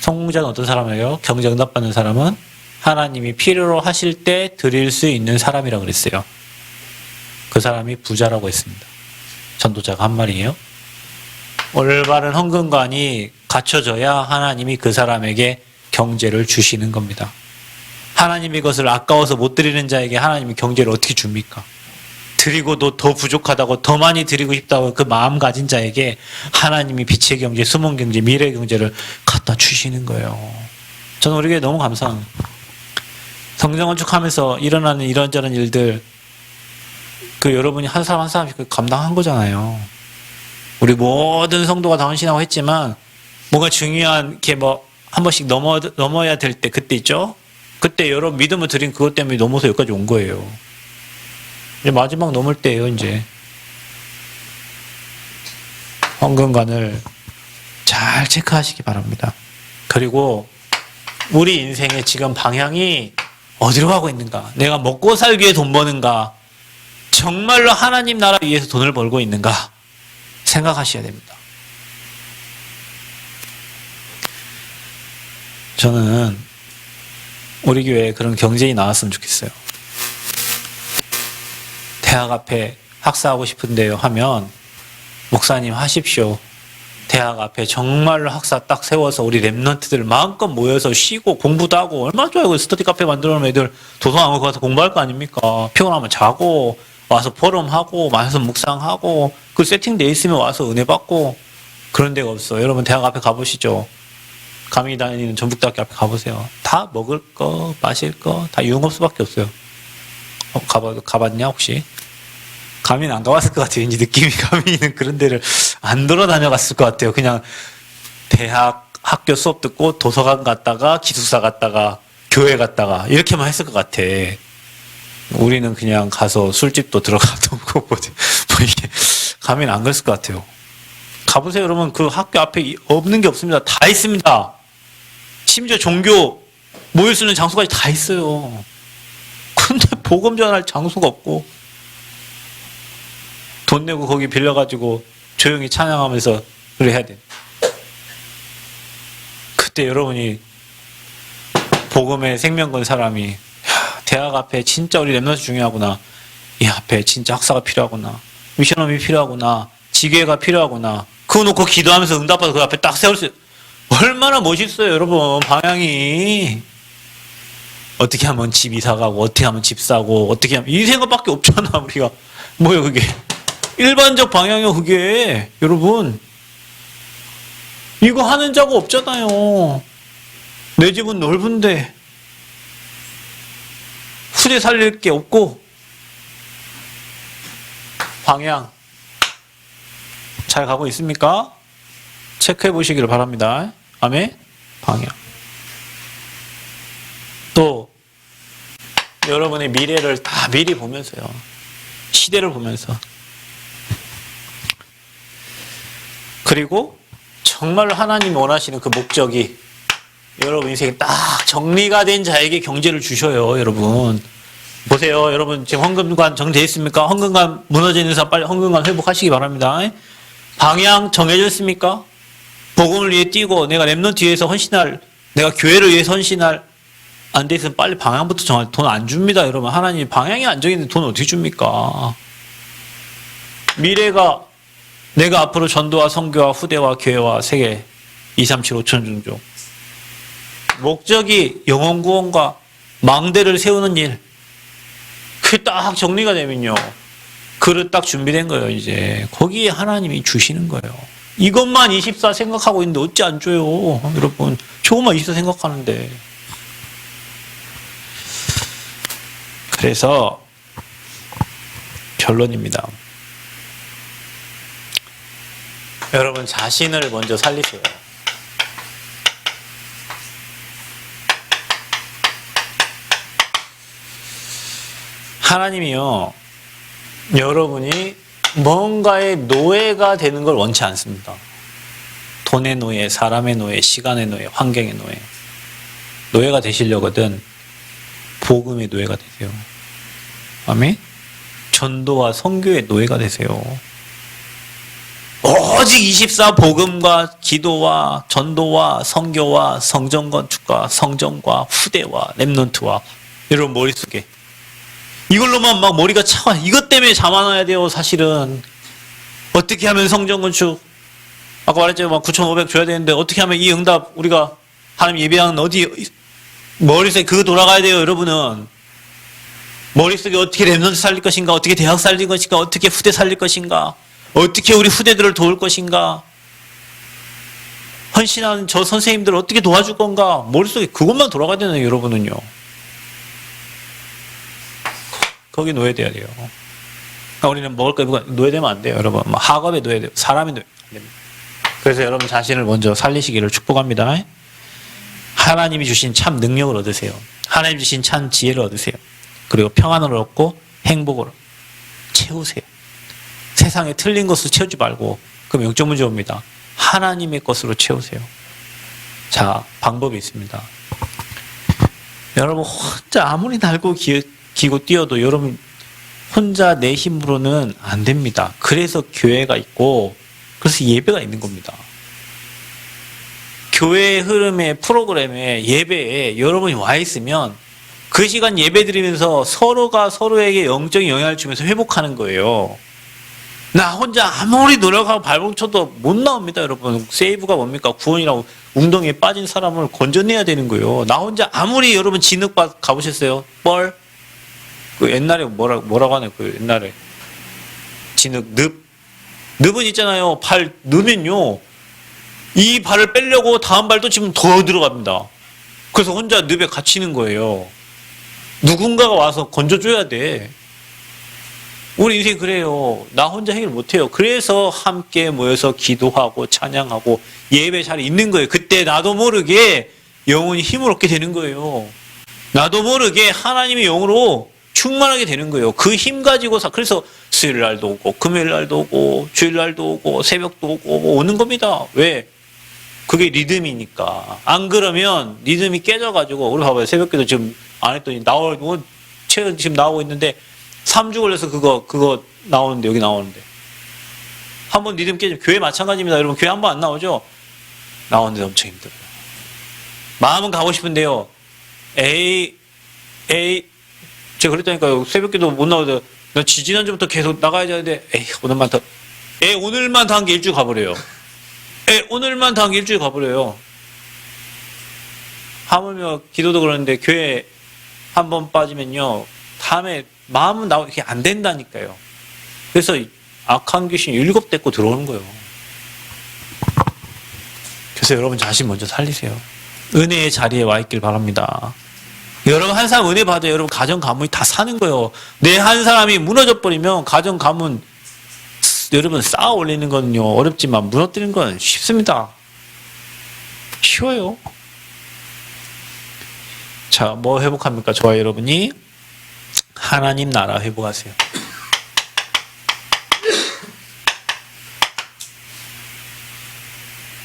성공자는 어떤 사람이에요? 경제 응답받는 사람은 하나님이 필요로 하실 때 드릴 수 있는 사람이라고 그랬어요. 그 사람이 부자라고 했습니다. 전도자가 한 말이에요. 올바른 헌금관이 갖춰져야 하나님이 그 사람에게 경제를 주시는 겁니다. 하나님이 그것을 아까워서 못 드리는 자에게 하나님이 경제를 어떻게 줍니까? 드리고도 더 부족하다고, 더 많이 드리고 싶다고 그 마음 가진 자에게 하나님이 빛의 경제, 숨은 경제, 미래의 경제를 갖다 주시는 거예요. 저는 우리 교회 너무 감사합니다. 성전 건축하면서 일어나는 이런저런 일들, 그 여러분이 한 사람 한 사람씩 감당한 거잖아요. 우리 모든 성도가 다 헌신하고 했지만, 뭔가 중요한, 게 뭐, 한 번씩 넘어야 될 때, 그때 있죠? 그때 여러분 믿음을 드린 그것 때문에 넘어서 여기까지 온 거예요. 이제 마지막 넘을 때예요, 이제. 헌금관을 잘 체크하시기 바랍니다. 그리고 우리 인생의 지금 방향이 어디로 가고 있는가? 내가 먹고 살기 위해 돈 버는가? 정말로 하나님 나라 위해서 돈을 벌고 있는가? 생각하셔야 됩니다. 저는 우리 교회에 그런 경제인이 나왔으면 좋겠어요. 대학 앞에 학사하고 싶은데요 하면 목사님 하십시오. 대학 앞에 정말로 학사 딱 세워서 우리 랩런트들 마음껏 모여서 쉬고 공부도 하고, 얼마나 좋아요. 스터디 카페 만들어 놓은 애들 도서관 가서 공부할 거 아닙니까? 피곤하면 자고 와서 포럼하고 와서 묵상하고, 그 세팅돼 있으면 와서 은혜 받고. 그런 데가 없어. 여러분 대학 앞에 가보시죠. 가민이 다니는 전북대학교 앞에 가보세요. 다 먹을 거 마실 거 다 유흥업소밖에 없어요. 가봤냐 혹시? 가민 안 가봤을 것 같아요. 왠지 느낌이 가민이는 그런 데를 안 돌아다녀갔을 것 같아요. 그냥 대학 학교 수업 듣고 도서관 갔다가 기숙사 갔다가 교회 갔다가 이렇게만 했을 것 같아. 우리는 그냥 가서 술집도 들어가도 뭐 이게 가민 안 그랬을 것 같아요. 가보세요. 여러분 그 학교 앞에 없는 게 없습니다. 다 있습니다. 심지어 종교 모일 수 있는 장소까지 다 있어요. 근데 복음 전할 장소가 없고 돈 내고 거기 빌려가지고 조용히 찬양하면서 그래 해야 돼. 그때 여러분이 복음의 생명 건 사람이, 대학 앞에 진짜 우리 랩런트 중요하구나. 이 앞에 진짜 학사가 필요하구나. 미션홈이 필요하구나. 지교회가 필요하구나. 그거 놓고 기도하면서 응답받아서 그 앞에 딱 세울 수, 얼마나 멋있어요, 여러분. 방향이. 어떻게 하면 집 이사 가고, 어떻게 하면 집 사고, 어떻게 하면, 이 생각밖에 없잖아, 우리가. 뭐예요, 그게. 일반적 방향이요, 그게. 여러분. 이거 하는 자가 없잖아요. 내 집은 넓은데, 후대 살릴 게 없고, 방향. 잘 가고 있습니까? 체크해 보시기를 바랍니다. 아멘? 방향. 또 여러분의 미래를 다 미리 보면서요. 시대를 보면서. 그리고 정말로 하나님이 원하시는 그 목적이 여러분 인생이 딱 정리가 된 자에게 경제를 주셔요, 여러분. 보세요, 여러분 지금 헌금관 정되어 있습니까? 헌금관 무너져 있는 사람 빨리 헌금관 회복하시기 바랍니다. 방향 정해져 있습니까? 복음을 위해 뛰고 내가 랩런트 위해서 헌신할, 내가 교회를 위해서 헌신할 안 돼 있으면 빨리 방향부터 정할. 돈 안 줍니다, 여러분. 하나님 방향이 안 정했는데 돈 어떻게 줍니까? 미래가 내가 앞으로 전도와 선교와 후대와 교회와 세계 2, 3, 7, 5천 종족 목적이 영혼 구원과 망대를 세우는 일. 그게 딱 정리가 되면요. 그릇 딱 준비된 거예요, 이제. 거기에 하나님이 주시는 거예요. 이것만 24 생각하고 있는데 어찌 안 줘요, 여러분. 저것만 24 생각하는데. 그래서 결론입니다. 여러분 자신을 먼저 살리세요. 하나님이요, 여러분이 뭔가의 노예가 되는 걸 원치 않습니다. 돈의 노예, 사람의 노예, 시간의 노예, 환경의 노예. 노예가 되시려거든 복음의 노예가 되세요. 아멘? 전도와 선교의 노예가 되세요. 오직 24 복음과 기도와 전도와 선교와 성전 건축과 성전과 후대와 랩런트와 여러분 머릿속에 이걸로만 막 머리가 차와. 이것 때문에 잠 안 와야 돼요, 사실은. 어떻게 하면 성전 건축, 아까 말했죠, 막 9,500 줘야 되는데 어떻게 하면 이 응답 우리가 하나님 예배하는 어디 머릿속에 그거 돌아가야 돼요, 여러분은. 머릿속에 어떻게 랩런트 살릴 것인가, 어떻게 대학 살릴 것인가, 어떻게 후대 살릴 것인가, 어떻게 우리 후대들을 도울 것인가, 헌신하는 저 선생님들을 어떻게 도와줄 건가, 머릿속에 그것만 돌아가야 되는 여러분은요. 거기 노예돼야 돼요. 우리는 먹을 거 노예되면 안 돼요, 여러분. 학업에 노예돼요. 사람이 노예 안 됩니다. 그래서 여러분 자신을 먼저 살리시기를 축복합니다. 하나님이 주신 참 능력을 얻으세요. 하나님이 주신 참 지혜를 얻으세요. 그리고 평안을 얻고 행복을 채우세요. 세상에 틀린 것으로 채우지 말고, 그럼 영적 문제 옵니다. 하나님의 것으로 채우세요. 자, 방법이 있습니다. 여러분 혼자 아무리 날고 기고 뛰어도 여러분 혼자 내 힘으로는 안 됩니다. 그래서 교회가 있고, 그래서 예배가 있는 겁니다. 교회의 흐름에, 프로그램에, 예배에 여러분이 와 있으면 그 시간 예배 드리면서 서로가 서로에게 영적인 영향을 주면서 회복하는 거예요. 나 혼자 아무리 노력하고 발버둥 쳐도 못 나옵니다, 여러분. 세이브가 뭡니까? 구원이라고 웅덩이에 빠진 사람을 건져내야 되는 거예요. 나 혼자 아무리 여러분 진흙밭 가보셨어요? 뻘? 그 옛날에 뭐라고 하네, 그 옛날에. 진흙, 늪은 있잖아요. 발 넣으면요, 이 발을 빼려고 다음 발도 지금 더 들어갑니다. 그래서 혼자 늪에 갇히는 거예요. 누군가가 와서 건져줘야 돼. 우리 인생 그래요. 나 혼자 해결 못해요. 그래서 함께 모여서 기도하고 찬양하고 예배 자리에 있는 거예요. 그때 나도 모르게 영혼이 힘을 얻게 되는 거예요. 나도 모르게 하나님의 영으로 충만하게 되는 거예요. 그 힘 가지고 그래서 수요일 날도 오고 금요일 날도 오고 주일 날도 오고 새벽도 오고 오는 겁니다. 왜? 그게 리듬이니까. 안 그러면 리듬이 깨져가지고, 우리 봐봐요. 새벽기도 지금 안 했더니 최근 지금 나오고 있는데 3주 걸려서 그거 나오는데, 여기 나오는데. 한번 리듬 깨지면, 교회 마찬가지입니다. 여러분, 교회 한 번 안 나오죠? 나오는데 엄청 힘들어요. 마음은 가고 싶은데요. 제가 그랬다니까요. 새벽기도 못 나오는데, 나 지지난주부터 계속 나가야 되는데, 오늘만 더 한 게 일주일 가버려요. 오늘만 더 한 게 일주일 가버려요. 하물며 기도도 그러는데, 교회 한 번 빠지면요, 다음에 마음은 이게 안 된다니까요. 그래서 악한 귀신이 7 데리고 들어오는 거예요. 그래서 여러분 자신 먼저 살리세요. 은혜의 자리에 와 있길 바랍니다. 여러분 한 사람 은혜 받아요. 여러분 가정 가문이 다 사는 거예요. 내 한 사람이 무너져 버리면 가정 가문 여러분 쌓아 올리는 거는요 어렵지만 무너뜨리는 건 쉽습니다. 쉬워요. 자, 뭐 회복합니까? 저와 여러분이 하나님 나라 회복하세요.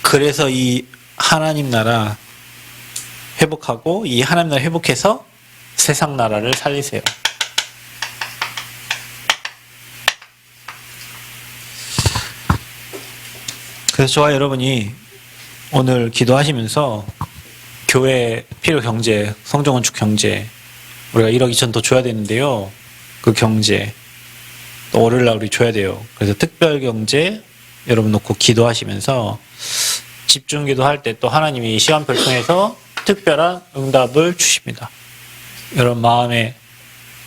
그래서 이 하나님 나라 회복하고 이 하나님 나라 회복해서 세상 나라를 살리세요. 그래서 저와 여러분이 오늘 기도하시면서 교회 필요 경제, 성전 건축 경제, 우리가 1억 2천 더 줘야 되는데요. 그 경제 또 월요일날 우리 줘야 돼요. 그래서 특별 경제 여러분 놓고 기도하시면서 집중 기도할 때 또 하나님이 시간표를 통해서 특별한 응답을 주십니다. 여러분 마음에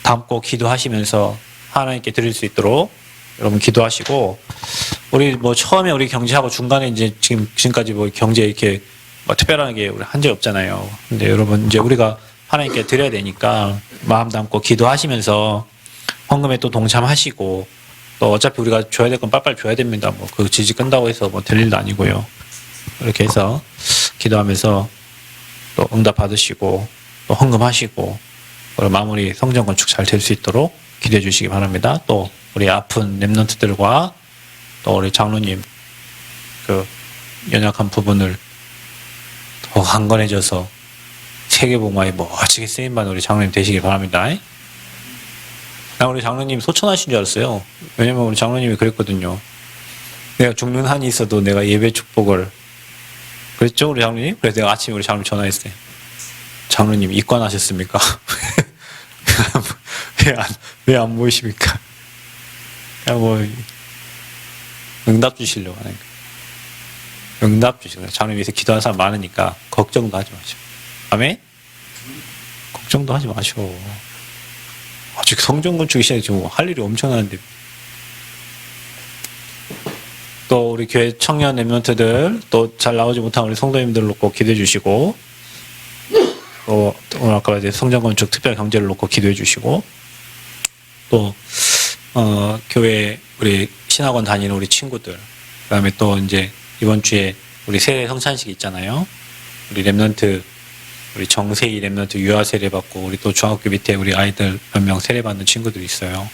담고 기도하시면서 하나님께 드릴 수 있도록 여러분 기도하시고, 우리 뭐 처음에 우리 경제하고 중간에 이제 지금까지 뭐 경제 이렇게 뭐 특별하게 우리 한 적이 없잖아요. 근데 여러분 이제 우리가 하나님께 드려야 되니까 마음 담고 기도하시면서 헌금에 또 동참하시고, 또 어차피 우리가 줘야 될 건 빨리빨리 줘야 됩니다. 뭐 그 지지 끈다고 해서 뭐 될 일도 아니고요. 이렇게 해서 기도하면서 또 응답 받으시고 또 헌금하시고 마무리 성전 건축 잘 될 수 있도록 기도해 주시기 바랍니다. 또 우리 아픈 렘넌트들과 또 우리 장로님 그 연약한 부분을 더 강건해져서 세계복음화에 멋지게 쓰임받는 우리 장로님 되시기 바랍니다. 나 우리 장로님 소천하신 줄 알았어요. 왜냐면 우리 장로님이 그랬거든요. 내가 죽는 한이 있어도 내가 예배 축복을, 그랬죠 우리 장로님? 그래서 내가 아침에 우리 장로님 전화했어요. 장로님 입관하셨습니까? 왜 안 보이십니까? 그냥 뭐 응답 주시려고 하니까. 응답 주시려고. 장로님 위해서 기도하는 사람 많으니까 걱정도 하지 마시고. 아멘? 걱정도 하지 마시고. 아직 성전 건축이 시작해 지금 할 일이 엄청나는데. 또 우리 교회 청년 렘넌트들 또 잘 나오지 못한 우리 성도님들 놓고 기도해 주시고, 또 오늘 아까 이제 성전 건축 특별 경제를 놓고 기도해 주시고, 또 교회 우리 신학원 다니는 우리 친구들, 그다음에 또 이제 이번 주에 우리 세례 성찬식이 있잖아요. 우리 렘넌트 우리 정세희 렘넌트 유아 세례 받고, 우리 또 중학교 밑에 우리 아이들 몇 명 세례 받는 친구들이 있어요.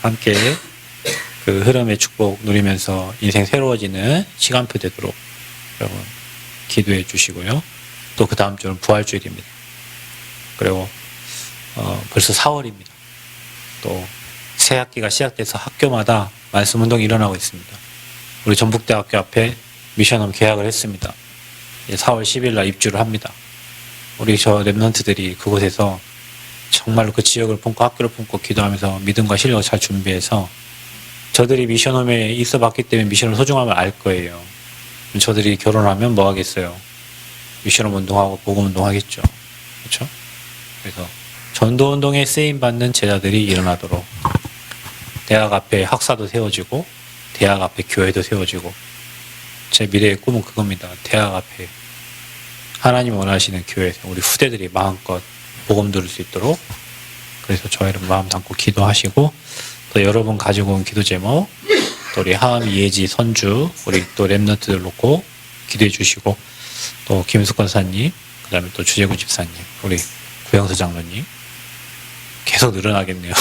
함께 그 흐름의 축복 누리면서 인생 새로워지는 시간표 되도록 여러분 기도해 주시고요. 또 그 다음 주는 부활주일입니다. 그리고 벌써 4월입니다. 또 새 학기가 시작돼서 학교마다 말씀 운동이 일어나고 있습니다. 우리 전북대학교 앞에 미션홈 계약을 했습니다. 4월 10일 날 입주를 합니다. 우리 저 렘넌트들이 그곳에서 정말로 그 지역을 품고 학교를 품고 기도하면서 믿음과 실력을 잘 준비해서, 저들이 미션홈에 있어 봤기 때문에 미션홈 소중함을 알 거예요. 저들이 결혼하면 뭐 하겠어요? 미션홈 운동하고 복음 운동하겠죠. 그렇죠? 그래서 전도 운동에 쓰임 받는 제자들이 일어나도록 대학 앞에 학사도 세워지고 대학 앞에 교회도 세워지고, 제 미래의 꿈은 그겁니다. 대학 앞에 하나님 원하시는 교회에서 우리 후대들이 마음껏 복음 들을 수 있도록. 그래서 저 여러분 마음 담고 기도하시고, 또 여러분 가지고 온 기도 제목, 또 우리 하암, 예지, 선주, 우리 또 렘넌트들 놓고 기도해 주시고, 또 김숙권 사님, 그 다음에 또 주재구 집사님, 우리 구영수 장로님, 계속 늘어나겠네요.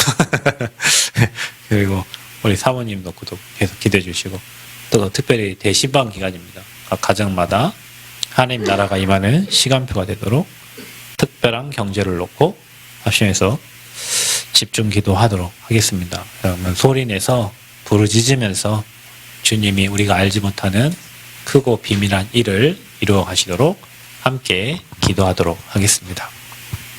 그리고 우리 사모님 놓고도 계속 기도해 주시고, 또 특별히 대신방 기간입니다. 각 가정마다 하나님 나라가 임하는 시간표가 되도록 특별한 경제를 놓고 합심해서 집중 기도하도록 하겠습니다. 그러면 소리내서 부르짖으면서 주님이 우리가 알지 못하는 크고 비밀한 일을 이루어 가시도록 함께 기도하도록 하겠습니다.